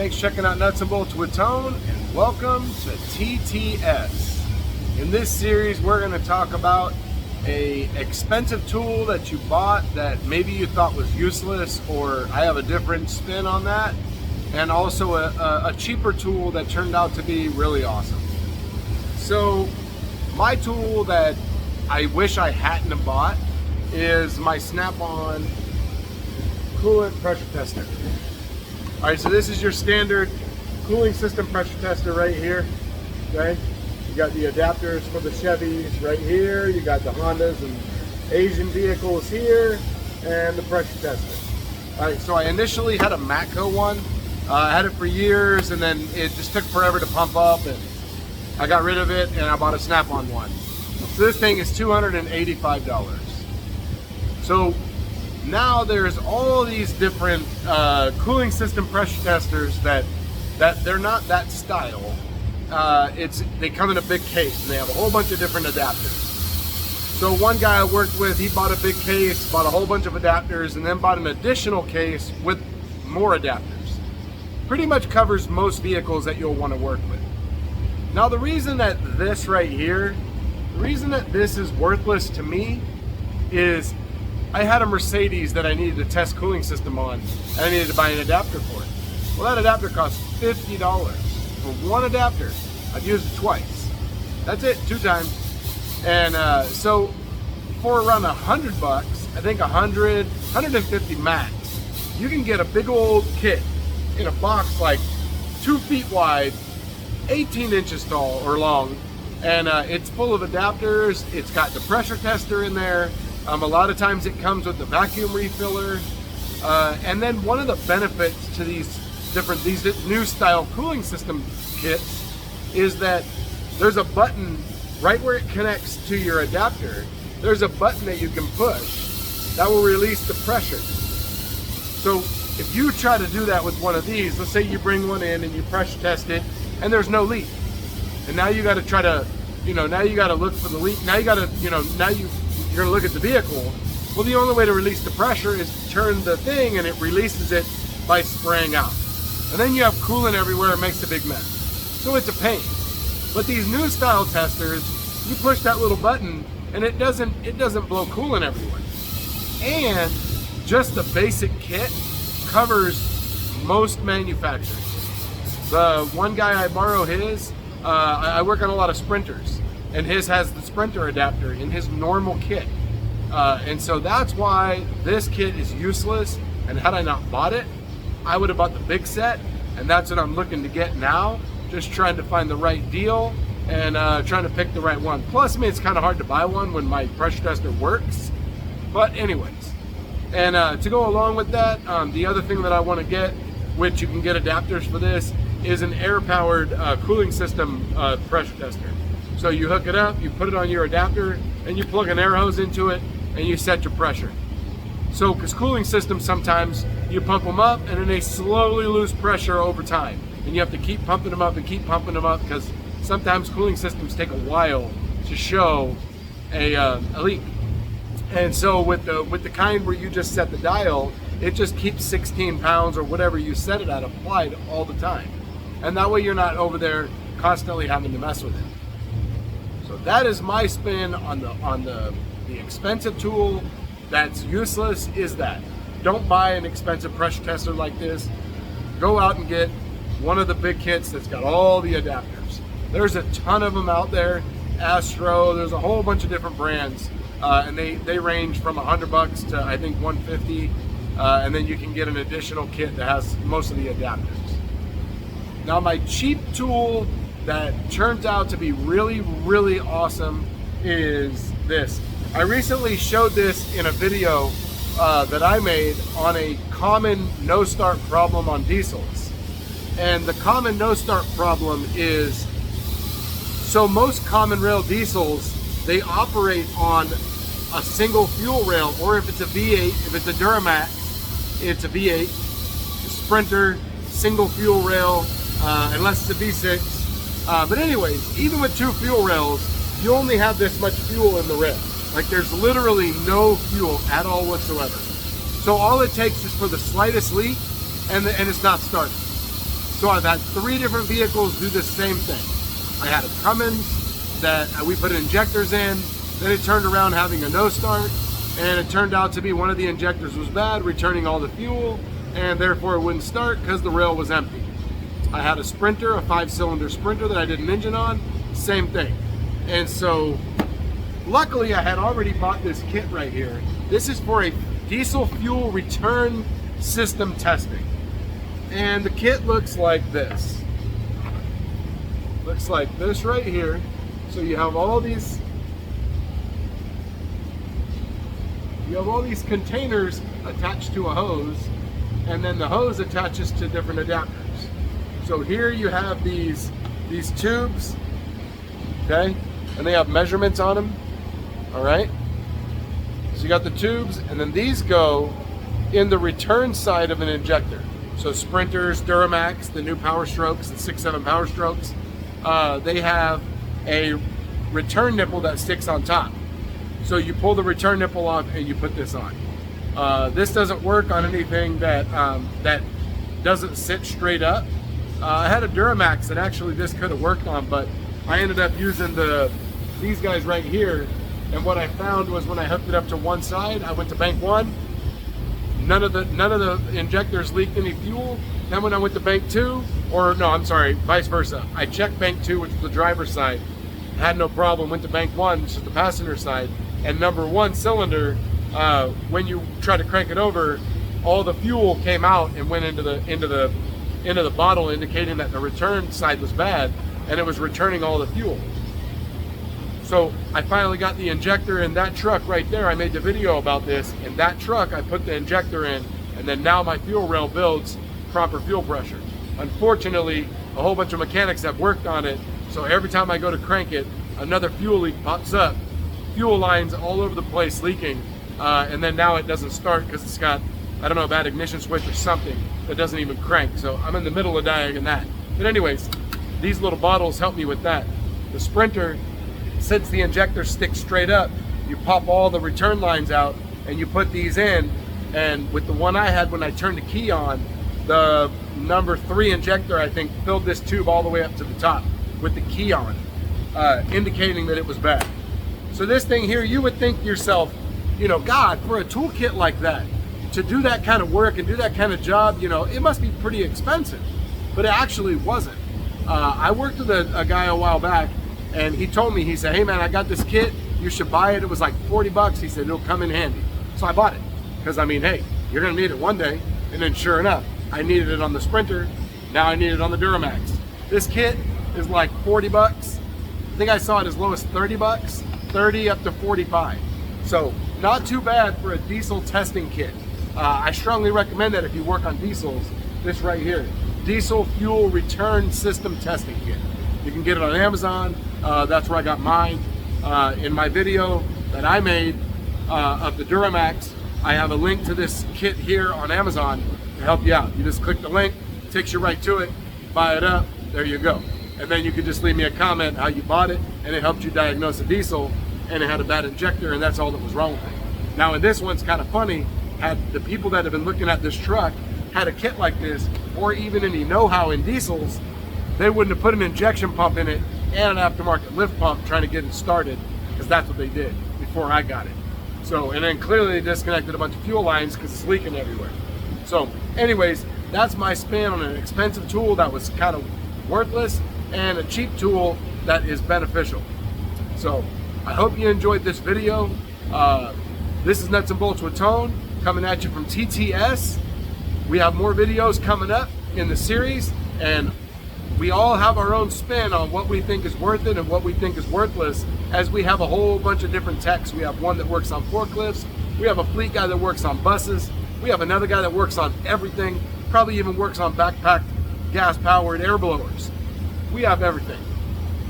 Thanks for checking out Nuts and Bolts with Tone, and welcome to TTS. In this series, we're going to talk about a expensive tool that you bought that maybe you thought was useless, or I have a different spin on that, and also a cheaper tool that turned out to be really awesome. So my tool that I wish I hadn't have bought is my Snap-on coolant pressure tester. All right, so this is your standard cooling system pressure tester right here, okay? You got the adapters for the Chevys right here, you got the Hondas and Asian vehicles here, and the pressure tester. All right, so I initially had a Matco one. I had it for years, and then it just took forever to pump up, and I got rid of it, and I bought a Snap-on one. So this thing is $285. So now there's all these different cooling system pressure testers that they're not that style. They come in a big case and they have a whole bunch of different adapters. So one guy I worked with, he bought a big case, bought a whole bunch of adapters, and then bought an additional case with more adapters. Pretty much covers most vehicles that you'll want to work with. Now the reason that this right here, the reason that this is worthless to me is I had a Mercedes that I needed to test cooling system on, and I needed to buy an adapter for it. Well, that adapter cost $50 for one adapter. I've used it twice. That's it, 2 times. And so for around $100, I think 150 max, you can get a big old kit in a box like 2 feet wide, 18 inches tall or long, and it's full of adapters. It's got the pressure tester in there. A lot of times it comes with the vacuum refiller, and then one of the benefits to these new style cooling system kits is that there's a button right where it connects to your adapter. There's a button that you can push that will release the pressure. So if you try to do that with one of these, let's say you bring one in and you pressure test it and there's no leak, and now you got to try to, now you got to look for the leak. Now you got to, now you're going to look at the vehicle. Well, the only way to release the pressure is to turn the thing, and it releases it by spraying out. And then you have coolant everywhere. It makes a big mess. So it's a pain. But these new style testers, you push that little button and it doesn't blow coolant everywhere. And just the basic kit covers most manufacturers. The one guy I borrow his, I work on a lot of Sprinters, and his has the Sprinter adapter in his normal kit. And so that's why this kit is useless, and had I not bought it, I would have bought the big set, and that's what I'm looking to get now. Just trying to find the right deal and trying to pick the right one. Plus, I mean, it's kind of hard to buy one when my pressure tester works. But anyways, and to go along with that, the other thing that I want to get, which you can get adapters for this, is an air-powered cooling system pressure tester. So you hook it up, you put it on your adapter, and you plug an air hose into it, and you set your pressure. So, because cooling systems, sometimes you pump them up, and then they slowly lose pressure over time. And you have to keep pumping them up and keep pumping them up, because sometimes cooling systems take a while to show a leak. And so with the kind where you just set the dial, it just keeps 16 pounds or whatever you set it at applied all the time. And that way you're not over there constantly having to mess with it. So that is my spin on the expensive tool that's useless. Is that don't buy an expensive pressure tester like this. Go out and get one of the big kits that's got all the adapters. There's a ton of them out there. Astro, there's a whole bunch of different brands, and they range from $100 to I think $150, and then you can get an additional kit that has most of the adapters. Now my cheap tool that turns out to be really, really awesome is this. I recently showed this in a video that I made on a common no-start problem on diesels. And the common no-start problem is, so most common rail diesels, they operate on a single fuel rail, or if it's a V8, if it's a Duramax, it's a V8, Sprinter, single fuel rail, unless it's a V6. But anyways, even with 2 fuel rails, you only have this much fuel in the rail. Like, there's literally no fuel at all whatsoever. So all it takes is for the slightest leak, and it's not starting. So I've had 3 different vehicles do the same thing. I had a Cummins that we put injectors in, then it turned around having a no start, and it turned out to be one of the injectors was bad, returning all the fuel, and therefore it wouldn't start because the rail was empty. I had a Sprinter, a 5-cylinder Sprinter that I did an engine on, same thing. And so luckily I had already bought this kit right here. This is for a diesel fuel return system testing. And the kit looks like this. Looks like this right here. So you have all these containers attached to a hose, and then the hose attaches to different adapters. So here you have these tubes, okay, and they have measurements on them. All right, so you got the tubes, and then these go in the return side of an injector. So Sprinters, Duramax, the new Power Strokes, the 6.7 Power Strokes, they have a return nipple that sticks on top. So you pull the return nipple off and you put this on. This doesn't work on anything that that doesn't sit straight up. I had a Duramax that actually this could have worked on, but I ended up using these guys right here. And what I found was when I hooked it up to one side, I went to bank 1. None of the injectors leaked any fuel. Then when I went to bank 2, or no, I'm sorry, vice versa. I checked bank 2, which was the driver's side, had no problem. Went to bank 1, which is the passenger side, and number 1 cylinder, when you try to crank it over, all the fuel came out and went into the bottle, indicating that the return side was bad, and it was returning all the fuel. So I finally got the injector in that truck right there. I made the video about this. In that truck, I put the injector in, and then now my fuel rail builds proper fuel pressure. Unfortunately, a whole bunch of mechanics have worked on it, so every time I go to crank it, another fuel leak pops up. Fuel lines all over the place leaking, and then now it doesn't start because it's got, I don't know, a bad ignition switch or something that doesn't even crank. So I'm in the middle of diagging that. But anyways, these little bottles help me with that. The Sprinter, since the injector sticks straight up, you pop all the return lines out and you put these in. And with the one I had when I turned the key on, the number 3 injector, I think, filled this tube all the way up to the top with the key on, indicating that it was bad. So this thing here, you would think to yourself, you know, God, for a toolkit like that, to do that kind of work and do that kind of job, you know, it must be pretty expensive. But it actually wasn't. I worked with a guy a while back, and he told me, he said, hey man, I got this kit, you should buy it. It was like 40 bucks. He said, it'll come in handy. So I bought it, because I mean, hey, you're gonna need it one day. And then sure enough, I needed it on the Sprinter, now I need it on the Duramax. This kit is like 40 bucks. I think I saw it as low as 30 bucks, 30 up to 45. So not too bad for a diesel testing kit. I strongly recommend that if you work on diesels, this right here, diesel fuel return system testing kit. You can get it on Amazon. That's where I got mine. In my video that I made of the Duramax, I have a link to this kit here on Amazon to help you out. You just click the link, takes you right to it, buy it up, there you go. And then you can just leave me a comment how you bought it, and it helped you diagnose a diesel, and it had a bad injector, and that's all that was wrong with it. Now, and this one's kind of funny, had the people that have been looking at this truck had a kit like this, or even any know-how in diesels, they wouldn't have put an injection pump in it and an aftermarket lift pump trying to get it started, because that's what they did before I got it. So, and then clearly they disconnected a bunch of fuel lines because it's leaking everywhere. So anyways, that's my spin on an expensive tool that was kind of worthless and a cheap tool that is beneficial. So I hope you enjoyed this video. This is Nuts and Bolts with Tone, coming at you from TTS. We have more videos coming up in the series, and we all have our own spin on what we think is worth it and what we think is worthless, as we have a whole bunch of different techs. We have one that works on forklifts, we have a fleet guy that works on buses, we have another guy that works on everything, probably even works on backpacked gas-powered air blowers. We have everything.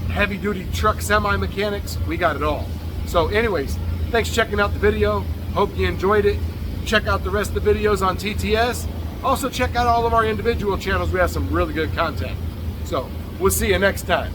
Heavy-duty truck semi-mechanics, we got it all. So anyways, thanks for checking out the video. Hope you enjoyed it. Check out the rest of the videos on TTS. Also check out all of our individual channels. We have some really good content. So we'll see you next time.